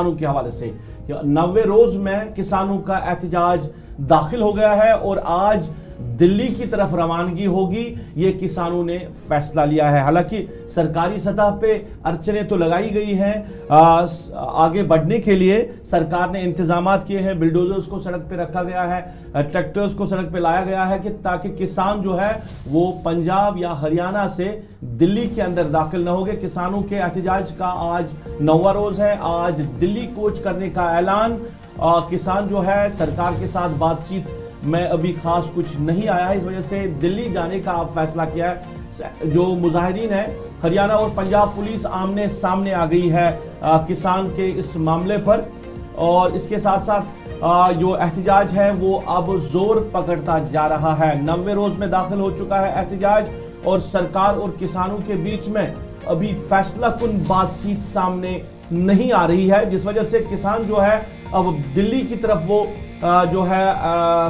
किसानों के हवाले से कि 90 रोज में किसानों का एहतजाज दाखिल हो गया है और आज दिल्ली की तरफ रवानगी होगी, ये किसानों ने फैसला लिया है। हालांकि सरकारी सतह पे अड़चनें तो लगाई गई हैं, आगे बढ़ने के लिए सरकार ने इंतजामात किए हैं, बिल्डोजर्स को सड़क पे रखा गया है, ट्रैक्टर्स को सड़क पे लाया गया है कि ताकि किसान जो है वो पंजाब या हरियाणा से दिल्ली के अंदर दाखिल न होंगे। किसानों के एहतजाज का आज 9वां रोज है, आज दिल्ली कूच करने का ऐलान। किसान जो है सरकार के साथ बातचीत में अभी खास कुछ नहीं आया है, इस वजह से दिल्ली जाने का फैसला किया है। जो मुजाहिरीन है, हरियाणा और पंजाब पुलिस आमने सामने आ गई है किसान के इस मामले पर, और इसके साथ साथ जो एहतजाज है वो अब जोर पकड़ता जा रहा है। 90 रोज में दाखिल हो चुका है एहतजाज और सरकार और किसानों के बीच में अभी फैसला कुन बातचीत सामने नहीं आ रही है, जिस वजह से किसान जो है अब दिल्ली की तरफ वो जो है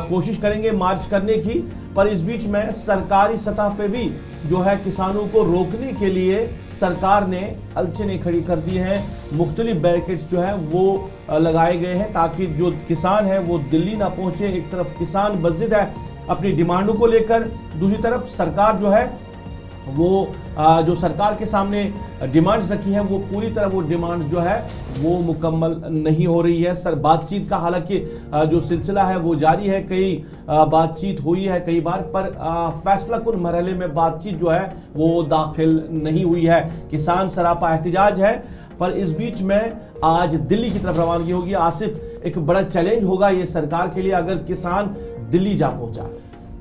कोशिश करेंगे मार्च करने की। पर इस बीच में सरकारी सतह पे भी जो है किसानों को रोकने के लिए सरकार ने अड़चनें खड़ी कर दी हैं। मुख्तलिफ बैरिकेड्स जो है वो लगाए गए हैं ताकि जो किसान है वो दिल्ली ना पहुंचे। एक तरफ किसान बज़िद है अपनी डिमांडों को लेकर, दूसरी तरफ सरकार जो है वो जो सरकार के सामने डिमांड्स रखी हैं वो पूरी तरह वो डिमांड जो है वो मुकम्मल नहीं हो रही है। सर बातचीत का हालांकि जो सिलसिला है वो जारी है, कई बातचीत हुई है कई बार, पर फैसला कुन मरहले में बातचीत जो है वो दाखिल नहीं हुई है। किसान सरापा एहतजाज है, पर इस बीच में आज दिल्ली की तरफ रवानगी होगी। आसिफ, एक बड़ा चैलेंज होगा ये सरकार के लिए अगर किसान दिल्ली जा पहुंचा।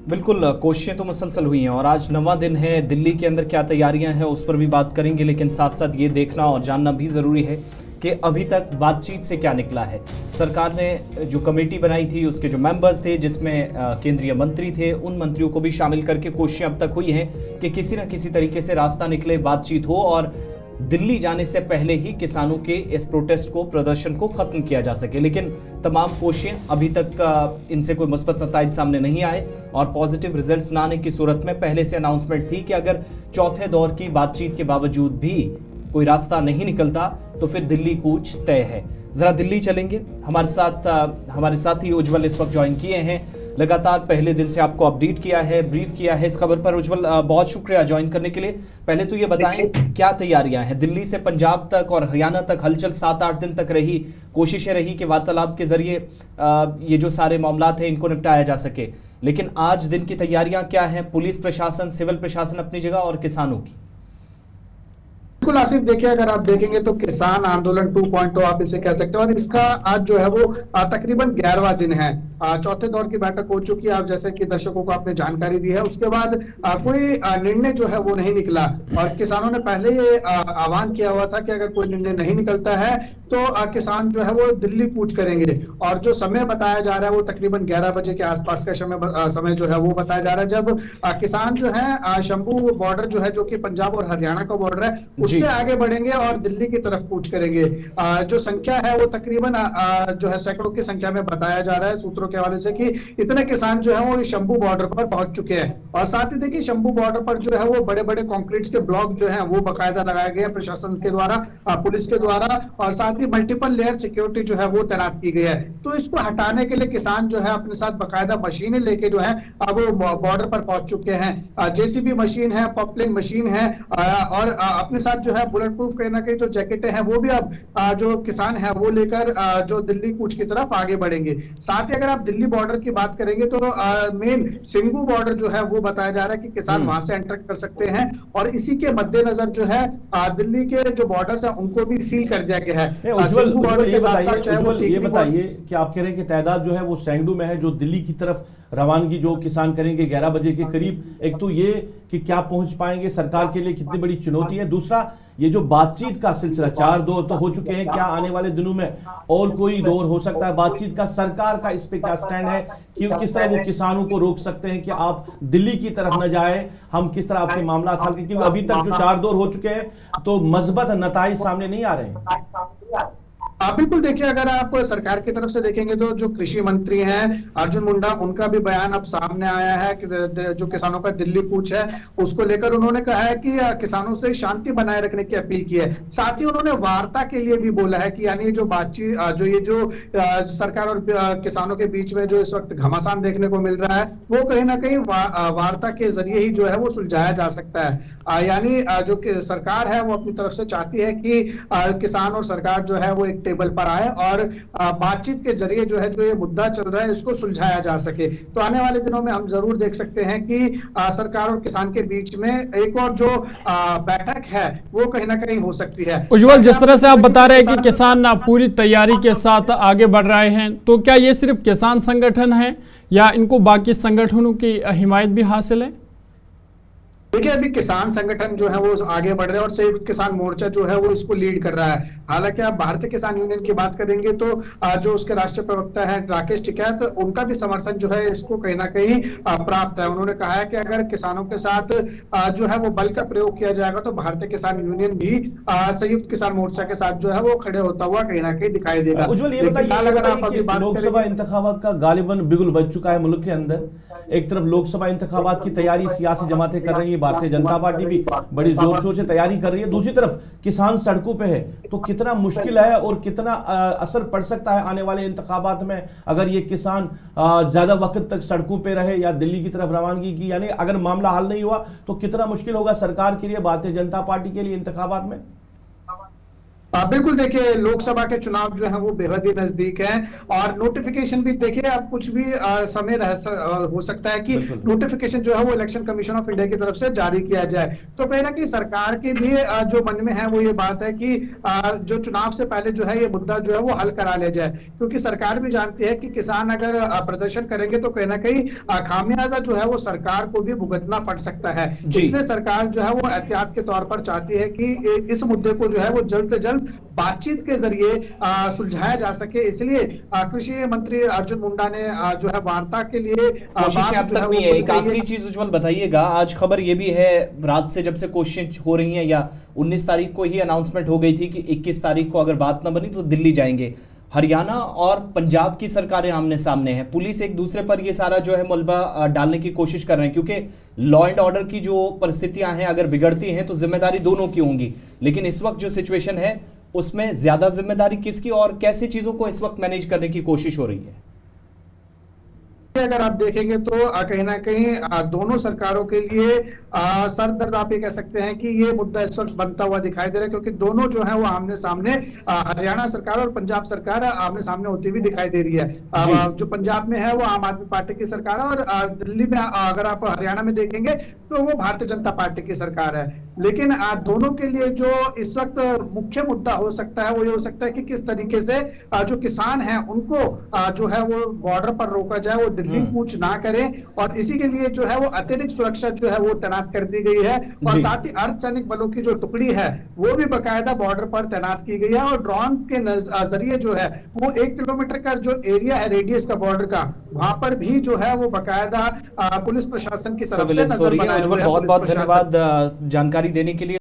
बिल्कुल, कोशिशें तो मुसलसल हुई हैं और आज 9वां दिन है। दिल्ली के अंदर क्या तैयारियां हैं उस पर भी बात करेंगे, लेकिन साथ साथ ये देखना और जानना भी ज़रूरी है कि अभी तक बातचीत से क्या निकला है। सरकार ने जो कमेटी बनाई थी उसके जो मेंबर्स थे, जिसमें केंद्रीय मंत्री थे, उन मंत्रियों को भी शामिल करके कोशिशें अब तक हुई हैं कि किसी न किसी तरीके से रास्ता निकले, बातचीत हो और दिल्ली जाने से पहले ही किसानों के इस प्रोटेस्ट को, प्रदर्शन को खत्म किया जा सके। लेकिन तमाम कोशिशें अभी तक इनसे कोई मुस्बत नताइज सामने नहीं आए और पॉजिटिव रिजल्ट्स ना आने की सूरत में पहले से अनाउंसमेंट थी कि अगर चौथे दौर की बातचीत के बावजूद भी कोई रास्ता नहीं निकलता तो फिर दिल्ली कूच तय है। जरा दिल्ली चलेंगे, हमारे साथी उज्जवल इस वक्त ज्वाइन किए हैं। लगातार पहले दिन से आपको अपडेट किया है, ब्रीफ किया है इस खबर पर। उज्जवल, बहुत शुक्रिया ज्वाइन करने के लिए। पहले तो ये बताएं क्या तैयारियां हैं दिल्ली से पंजाब तक और हरियाणा तक। हलचल 7-8 दिन तक रही, कोशिशें रही कि वार्तालाप के जरिए ये जो सारे मामलात हैं इनको निपटाया जा सके, लेकिन आज दिन की तैयारियां क्या हैं? पुलिस प्रशासन, सिविल प्रशासन अपनी जगह और किसानों की। बिल्कुल आसिफ, देखिए अगर आप देखेंगे तो किसान आंदोलन 2.0 आप इसे कह सकते हैं और इसका आज जो है वो तकरीबन 11वां दिन है। चौथे दौर की बैठक हो चुकी है, आप जैसे कि दर्शकों को आपने जानकारी दी है। उसके बाद कोई निर्णय जो है वो नहीं निकला और किसानों ने पहले ये आह्वान किया हुआ था कि अगर कोई निर्णय नहीं निकलता है तो किसान जो है वो दिल्ली कूच करेंगे। और जो समय बताया जा रहा है वो तकरीबन 11 बजे के आसपास का समय जो है वो बताया जा रहा है, जब किसान जो है शंभू बॉर्डर जो है, जो कि पंजाब और हरियाणा का बॉर्डर है, उससे आगे बढ़ेंगे और दिल्ली की तरफ कूच करेंगे। जो संख्या है वो तकरीबन जो है सैकड़ों की संख्या में बताया जा रहा है सूत्रों के हवाले से कि इतने किसान जो है वो शंभू बॉर्डर पर पहुंच चुके हैं। और साथ ही देखिए शंभू बॉर्डर पर जो है वो बड़े बड़े कंक्रीट के ब्लॉक जो है वो बाकायदा लगाए गए हैं प्रशासन के द्वारा, पुलिस के द्वारा, और साथ ही मल्टीपल लेयर सिक्योरिटी जो है वो तैनात की गई है। तो इसको हटाने के लिए किसान जो है अपने साथ बाकायदा मशीनें लेके जो है अब बॉर्डर पर पहुंच चुके हैं। जेसीबी मशीन है, पॉपलिंग मशीन है और अपने साथ जो है बुलेट प्रूफ कहना के जो जैकेटें हैं वो भी अब जो किसान है वो लेकर जो दिल्ली कूच की तरफ आगे बढ़ेंगे। साथ ही अगर आप दिल्ली बॉर्डर की बात करेंगे तो मेन सिंगू बॉर्डर जो है वो बताया जा रहा है कि किसान वहां से एंटर कर सकते हैं और इसी के मद्देनजर जो है दिल्ली के जो बॉर्डर्स हैं उनको भी सील कर दिया गया है। उज्जवल, ये बताइए कि आप कह रहे हैं कि तादाद जो है वो सैकड़ों में है जो दिल्ली की तरफ रवानगी जो किसान करेंगे 11 बजे के करीब। एक तो ये कि क्या पहुंच पाएंगे, सरकार के लिए कितनी बड़ी चुनौती है। दूसरा, ये जो बातचीत का सिलसिला, 4 दौर तो हो चुके हैं, क्या आने वाले दिनों में और कोई दौर हो सकता है बातचीत का? सरकार का इस पे क्या स्टैंड है कि किस तरह वो किसानों को रोक सकते हैं कि आप दिल्ली की तरफ न जाए, हम किस तरह आपके मामला हल, क्योंकि अभी तक जो 4 दौर हो चुके हैं तो मजबूत नताइज सामने नहीं आ रहे हैं। बिल्कुल देखिए, अगर आप सरकार की तरफ से देखेंगे तो जो कृषि मंत्री हैं अर्जुन मुंडा, उनका भी बयान अब सामने आया है कि जो किसानों का दिल्ली कूच है उसको लेकर उन्होंने कहा है कि किसानों से शांति बनाए रखने की अपील की है। साथ ही उन्होंने वार्ता के लिए भी बोला है कि यानी जो बातचीत जो ये जो सरकार और किसानों के बीच में जो इस वक्त घमासान देखने को मिल रहा है वो कहीं ना कहीं वार्ता के जरिए ही जो है वो सुलझाया जा सकता है। यानी जो सरकार है वो अपनी तरफ से चाहती है कि किसान और सरकार जो है वो एक टेबल पर आए और बातचीत के जरिए जो है जो ये मुद्दा चल रहा है इसको सुलझाया जा सके। तो आने वाले दिनों में हम जरूर देख सकते हैं कि सरकार और किसान के बीच में एक और जो बैठक है वो कहीं ना कहीं हो सकती है। उज्जवल, जिस तरह से आप बता रहे हैं कि किसान पूरी तैयारी के साथ आगे बढ़ रहे हैं, तो क्या ये सिर्फ किसान संगठन है या इनको बाकी संगठनों की हिमायत भी हासिल है? देखिए, अभी किसान संगठन जो है वो आगे बढ़ रहे हैं और संयुक्त किसान मोर्चा जो है वो इसको लीड कर रहा है। हालांकि आप भारतीय किसान यूनियन की बात करेंगे तो जो उसके राष्ट्रीय प्रवक्ता है राकेश टिकैत, उनका भी समर्थन जो है इसको कहीं ना कहीं प्राप्त है। उन्होंने कहा है कि अगर किसानों के साथ जो है वो बल का प्रयोग किया जाएगा तो भारतीय किसान यूनियन भी संयुक्त किसान मोर्चा के साथ जो है वो खड़े होता हुआ कहीं ना कहीं दिखाई देगा। उज्जवल, ये बताइए कि लोकसभा इंतखाबात का गालिबन बिगुल बज चुका है मुल्क के अंदर। एक तरफ लोकसभा इंतखाबात की तैयारी सियासी जमातें कर रही है, भारतीय जनता पार्टी भी बड़ी जोर शोर से तैयारी कर रही है, दूसरी तरफ किसान सड़कों पे है। तो कितना मुश्किल है और कितना असर पड़ सकता है आने वाले इंतखाबात में अगर ये किसान ज्यादा वक्त तक सड़कों पे रहे या दिल्ली की तरफ रवानगी की, यानी अगर मामला हल नहीं हुआ तो कितना मुश्किल होगा सरकार के लिए, भारतीय जनता पार्टी के लिए इंतखाबात में? बिल्कुल देखिए, लोकसभा के चुनाव जो है वो बेहद ही नजदीक है और नोटिफिकेशन भी देखिए अब कुछ भी समय हो सकता है कि नोटिफिकेशन जो है वो इलेक्शन कमीशन ऑफ इंडिया की तरफ से जारी किया जाए। तो कहीं ना कहीं सरकार के भी जो मन में है वो ये बात है कि जो चुनाव से पहले जो है ये मुद्दा जो है वो हल करा लिया जाए, क्योंकि सरकार भी जानती है कि किसान अगर प्रदर्शन करेंगे तो कहीं ना कहीं खामियाजा जो है वो सरकार को भी भुगतना पड़ सकता है। इसलिए सरकार जो है वो एहतियात के तौर पर चाहती है कि इस मुद्दे को जो है वो जल्द से जल्द बातचीत के जरिए सुलझाया जा सके। इसलिए कृषि मंत्री अर्जुन मुंडा ने जो है वार्ता के लिए कोशिशें अब तक हुई है। एक आखिरी चीज उज्जवल बताइएगा, आज खबर ये भी है रात से जब से कोशिशें हो रही हैं, या 19 तारीख को ही अनाउंसमेंट हो गई थी कि 21 तारीख को अगर बात न बनी तो दिल्ली जाएंगे। हरियाणा और पंजाब की सरकारें आमने सामने हैं, पुलिस एक दूसरे पर ये सारा जो है मलबा डालने की कोशिश कर रहे हैं, क्योंकि लॉ एंड ऑर्डर की जो परिस्थितियां हैं अगर बिगड़ती हैं तो जिम्मेदारी दोनों की होंगी। लेकिन इस वक्त जो सिचुएशन है उसमें ज्यादा जिम्मेदारी किसकी और कैसे चीजों को इस वक्त मैनेज करने की कोशिश हो रही है? अगर आप देखेंगे तो कहीं ना कहीं दोनों सरकारों के लिए सर दर्द आप ये कह सकते हैं कि ये मुद्दा इस वक्त बनता हुआ दिखाई दे रहा है, क्योंकि दोनों जो है वो आमने सामने हरियाणा सरकार और पंजाब सरकार आमने सामने होती हुई दिखाई दे रही है। जो पंजाब में है वो आम आदमी पार्टी की सरकार है और दिल्ली में अगर आप हरियाणा में देखेंगे तो वो भारतीय जनता पार्टी की सरकार है। लेकिन दोनों के लिए जो इस वक्त मुख्य मुद्दा हो सकता है वो ये हो सकता है कि किस तरीके से जो किसान हैं उनको जो है वो बॉर्डर पर रोका जाए, वो दिल्ली कूच ना करें, और इसी के लिए जो है वो अतिरिक्त सुरक्षा जो है वो तैनात कर दी गई है। और साथ ही अर्धसैनिक बलों की जो टुकड़ी है वो भी बकायदा बॉर्डर पर तैनात की गई है और ड्रोन के जरिए जो है वो 1 किलोमीटर का जो एरिया है रेडियस का बॉर्डर का, वहां पर भी जो है वो बकायदा पुलिस प्रशासन की तरफ से नजर बनाए हुए हैं। बहुत बहुत धन्यवाद जानकारी देने के लिए।